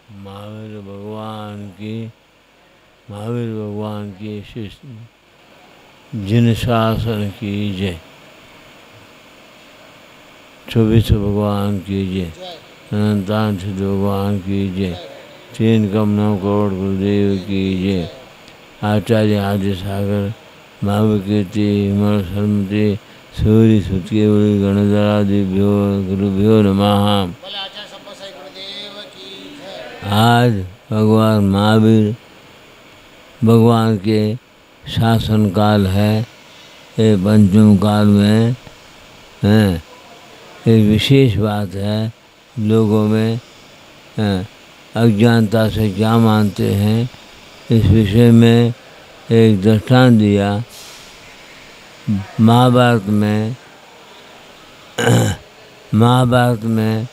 महावीर भगवान की जिन शासन की जय। 24 भगवान की जय। अनंतान सिद्ध भगवान की जय। 3 करोड़ गुरुदेव की जय। आचार्य आदि सागर महावीर कीर्ति विमल सरमति सूर्य सुतकेवली गणधरादिभ्यो गुरुभ्यो नमः। आज भगवान महावीर भगवान के शासन काल है। ये पंचम काल में एक विशेष बात है, लोगों में अज्ञानता से क्या मानते हैं इस विषय में एक दृष्टांत दिया। महाभारत में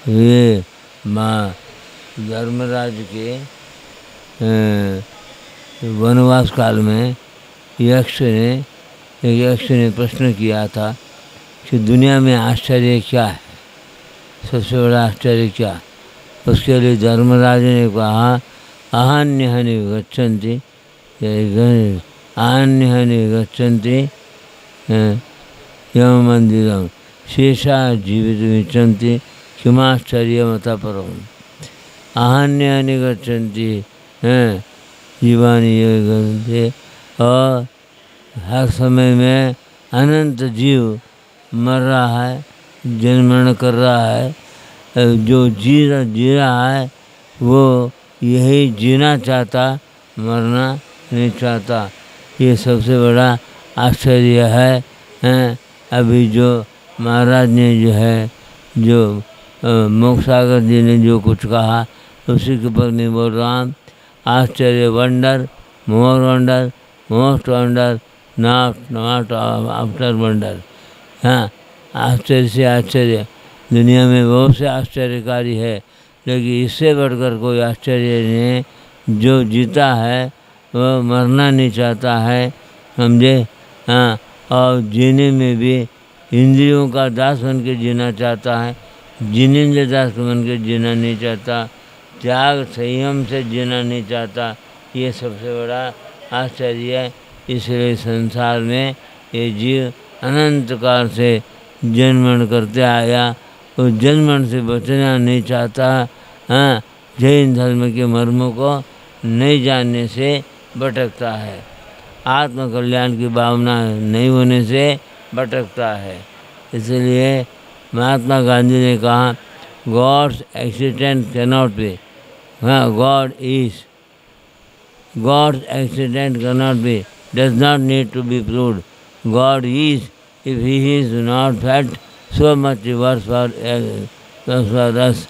ये धर्मराज के वनवास काल में यक्ष ने प्रश्न किया था कि दुनिया में आश्चर्य क्या है, सबसे बड़ा आश्चर्य क्या। उसके लिए धर्मराज ने कहा आहन्यहनि गच्छन्ति यम मंदिरम शेषा जीवित विचन्ति किमाश्चर्यमतः परम्। आहन्यहनि गच्छन्ति जीवानि गच्छन्ति, और हर समय में अनंत जीव मर रहा है, जन्मरण कर रहा है। जो जी रहा है वो यही जीना चाहता, मरना नहीं चाहता। ये सबसे बड़ा आश्चर्य है। अभी जो महाराज ने जो मोक्षसागर जी ने जो कुछ कहा उसी के ऊपर नहीं बोल रहा हूँ। आश्चर्य wonder, more wonder, most wonder, not after wonder. हाँ, आश्चर्य से आश्चर्य, दुनिया में बहुत से आश्चर्यकारी है, लेकिन इससे बढ़कर कोई आश्चर्य नहीं। जो जीता है वो मरना नहीं चाहता है, समझे। हाँ, और जीने में भी इंद्रियों का दास बन के जीना चाहता है, जिनेंद्र दास बन के जीना नहीं चाहता, त्याग संयम से जीना नहीं चाहता। ये सबसे बड़ा आश्चर्य है। इसलिए संसार में ये जीव अनंत काल से जन्मन करते आया, उस जन्मन से बचना नहीं चाहता। हाँ, जैन धर्म के मर्मों को नहीं जानने से भटकता है, आत्मकल्याण की भावना नहीं होने से भटकता है। इसलिए महात्मा गांधी ने कहा गॉड्स एक्सीडेंट कैनॉट बी। हाँ, God's accident cannot be, does not need to be proved. God is, if he is not felt, so much worse for us.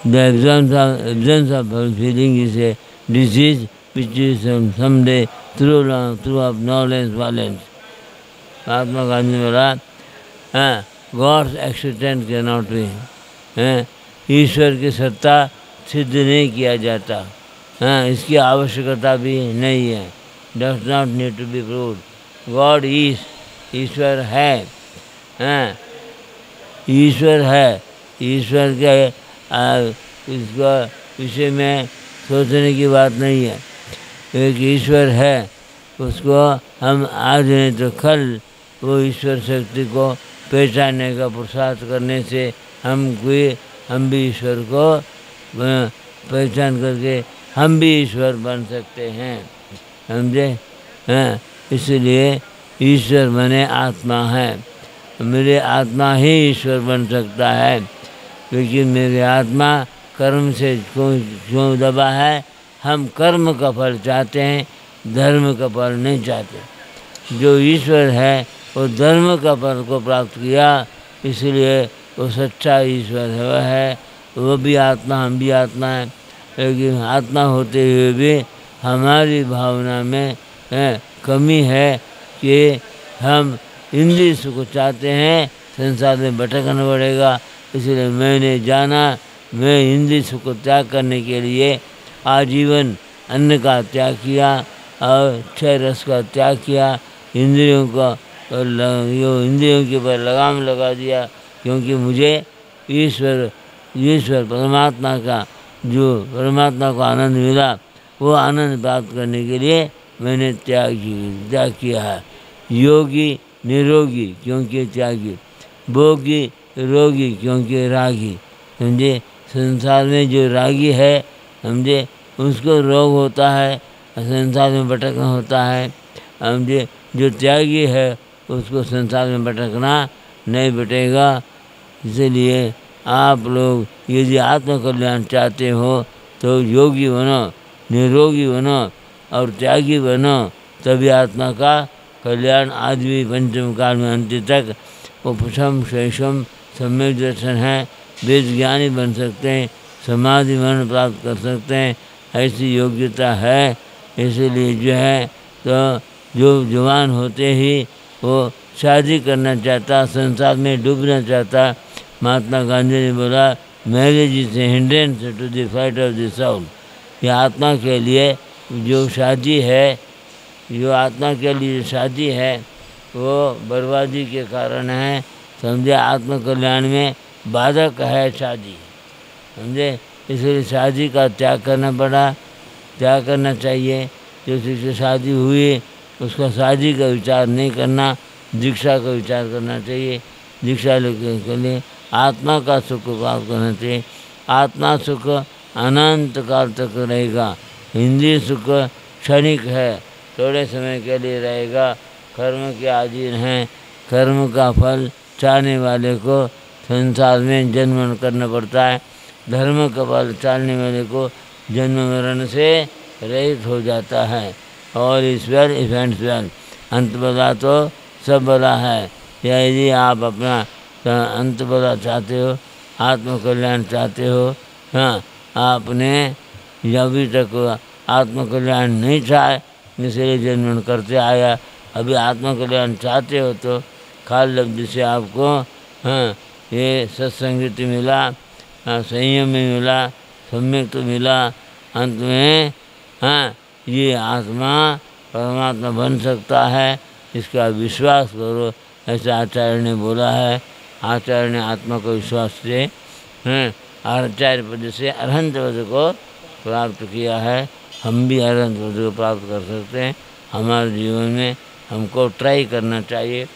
The absence of feeling is a disease which is someday through of knowledge violence. महात्मा गांधी ने बोला God's accident cannot be. ईश्वर की सत्ता सिद्ध नहीं किया जाता। हाँ, इसकी आवश्यकता भी नहीं है। Does not need to be proved. God is, ईश्वर है। हाँ, ईश्वर है। ईश्वर के इसका विषय में सोचने की बात नहीं है। एक ईश्वर है, उसको हम आज नहीं तो कल वो ईश्वर शक्ति को पहचानने का पुरुषार्थ करने से हम भी ईश्वर को पहचान करके हम भी ईश्वर बन सकते हैं, समझे। हाँ, इसलिए ईश्वर बने आत्मा है। मेरे आत्मा ही ईश्वर बन सकता है, लेकिन मेरे आत्मा कर्म से क्यों दबा है। हम कर्म का फल चाहते हैं, धर्म का फल नहीं चाहते। जो ईश्वर है वो धर्म का फल को प्राप्त किया, इसलिए वो सच्चा ईश्वर है। वो भी आत्मा, हम भी आत्मा है, लेकिन आत्मा होते हुए भी हमारी भावना में कमी है कि हम इंद्रिय सुख चाहते हैं, संसार में भटकना पड़ेगा। इसलिए मैंने जाना मैं इंद्रिय सुख त्याग करने के लिए आजीवन अन्न का त्याग किया और 6 रस का त्याग किया। इंद्रियों के ऊपर लगाम लगा दिया, क्योंकि मुझे ईश्वर ईश्वर परमात्मा का जो परमात्मा को आनंद मिला, वो आनंद प्राप्त करने के लिए मैंने त्याग किया है। योगी निरोगी क्योंकि त्यागी, भोगी रोगी क्योंकि रागी। समझे, संसार में जो रागी है, समझे, उसको रोग होता है, संसार में भटकना होता है। समझे, जो त्यागी है उसको संसार में भटकना नहीं बटेगा। इसलिए आप लोग यदि आत्मकल्याण चाहते हो तो योगी बनो, निरोगी बनो और त्यागी बनो, तभी आत्मा का कल्याण। आदि पंचम काल में अंत तक उपशम शैशम सम्यक दर्शन है। वेद ज्ञानी बन सकते हैं, समाधि मरण प्राप्त कर सकते हैं, ऐसी योग्यता है। इसीलिए जो है तो जो जवान होते ही वो शादी करना चाहता, संसार में डूबना चाहता, महात्मा गांधी ने बोला marriage is a hindrance to the fight of the soul. ये आत्मा के लिए जो शादी है, जो आत्मा के लिए शादी है वो बर्बादी के कारण है। समझे, आत्मकल्याण में बाधक है शादी। समझे, इसलिए शादी का त्याग करना पड़ा, त्याग करना चाहिए। जिससे शादी हुई उसका शादी का विचार नहीं करना, दीक्षा का विचार करना चाहिए। दीक्षा के लिए आत्मा का सुख प्राप्त करना चाहिए। आत्मा सुख अनंत काल तक रहेगा, इंद्रिय सुख क्षणिक है, थोड़े समय के लिए रहेगा। कर्म के अधीन है, कर्म का फल चाहने वाले को संसार में जन्म करना पड़ता है। धर्म का फल चाहने वाले को जन्म मरण से रहित हो जाता है। और ईश्वर इवेंट्सवेल, अंत बला तो सब बला है। यदि आप अपना अंत बला चाहते हो, आत्मकल्याण चाहते हो, हाँ, आपने अभी तक आत्मकल्याण नहीं चाहे, इसलिए जन्म करते आया। अभी आत्मकल्याण चाहते हो तो काल लब्धि से आपको हाँ ये सत्संगति मिला, संयम में मिला, सम्यक तो मिला। अंत में हाँ ये आत्मा परमात्मा बन सकता है, इसका विश्वास करो, ऐसा आचार्य ने बोला है। आचार्य ने आत्मा को विश्वास से आचार्य पद से अरहंत पद को प्राप्त किया है। हम भी अरहंत पद को प्राप्त कर सकते हैं। हमारे जीवन में हमको ट्राई करना चाहिए।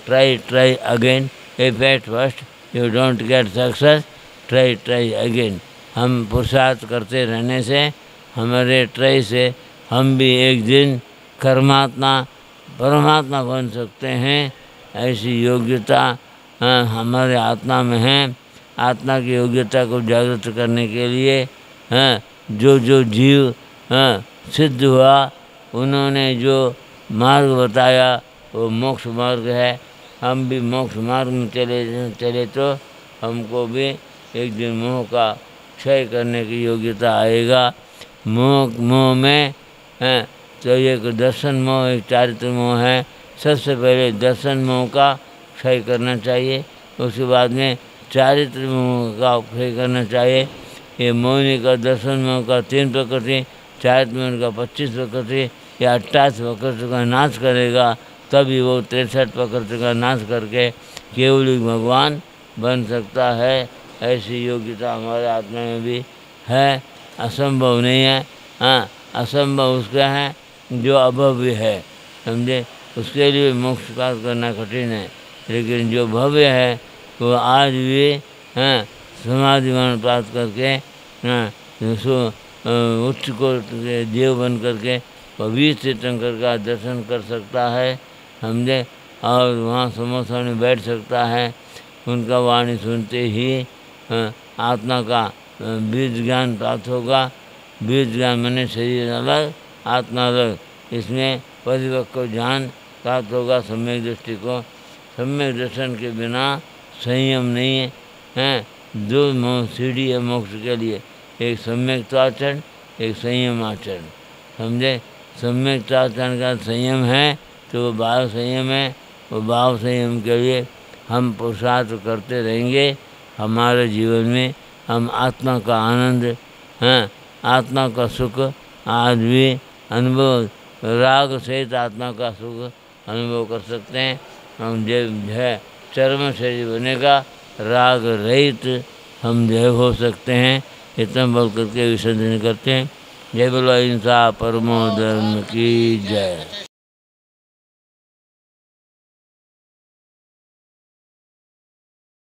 Try again. If at first you don't get success, try again. हम पुरुषार्थ करते रहने से, हमारे ट्राई से हम भी एक दिन कर्मात्मा परमात्मा बन सकते हैं। ऐसी योग्यता हमारे आत्मा में है। आत्मा की योग्यता को जागृत करने के लिए जो जीव सिद्ध हुआ, उन्होंने जो मार्ग बताया वो मोक्ष मार्ग है। हम भी मोक्ष मार्ग में चले तो हमको भी एक दिन मोह का क्षय करने की योग्यता आएगा। मोह में तो एक दर्शन मोह, एक चारित्र मोह है। सबसे पहले दर्शन मोह का क्षय करना चाहिए, उसके बाद में चारित्र मोह का क्षय करना चाहिए। ये मोहिनी का दर्शन मोह का 3 प्रकृति, चारित्र मोह का 25 प्रकृति या 28 प्रकृति का नाश करेगा, तभी वो 63 प्रकृति का नाश करके केवल भगवान बन सकता है। ऐसी योग्यता हमारे आत्मा में भी है। असंभव नहीं है। हाँ, असंभव उसका है जो अभव्य है। समझे, उसके लिए मोक्ष प्राप्त करना कठिन है, लेकिन जो भव्य है वो आज भी समाधि मन प्राप्त करके उच्च को देव बन करके पवित्र तीर्थंकर का दर्शन कर सकता है। समझे, और वहाँ समोसा में बैठ सकता है। उनका वाणी सुनते ही आत्मा का बीज ज्ञान प्राप्त होगा। बीज ज्ञान माने शरीर अलग, आत्मा अलग। इसमें परिपक्व ज्ञान प्राप्त होगा। सम्यक दृष्टि को, सम्यक दर्शन के बिना संयम नहीं है। दो सीढ़ी है मोक्ष के लिए, एक सम्यक आचरण, एक संयम आचरण। समझे, सम्यक आचरण का संयम है तो वो भाव संयम है। वो भाव संयम के लिए हम पुरुषार्थ करते रहेंगे। हमारे जीवन में हम आत्मा का आनंद, आत्मा का सुख आज भी अनुभव, राग सहित आत्मा का सुख अनुभव कर सकते हैं। हम जब है चर्म शरीर बनेगा, राग रहित हम जय हो सकते हैं। इतना बोल करके विसर्जन करते हैं। जय बोलो अहिंसा परमो धर्म की जय।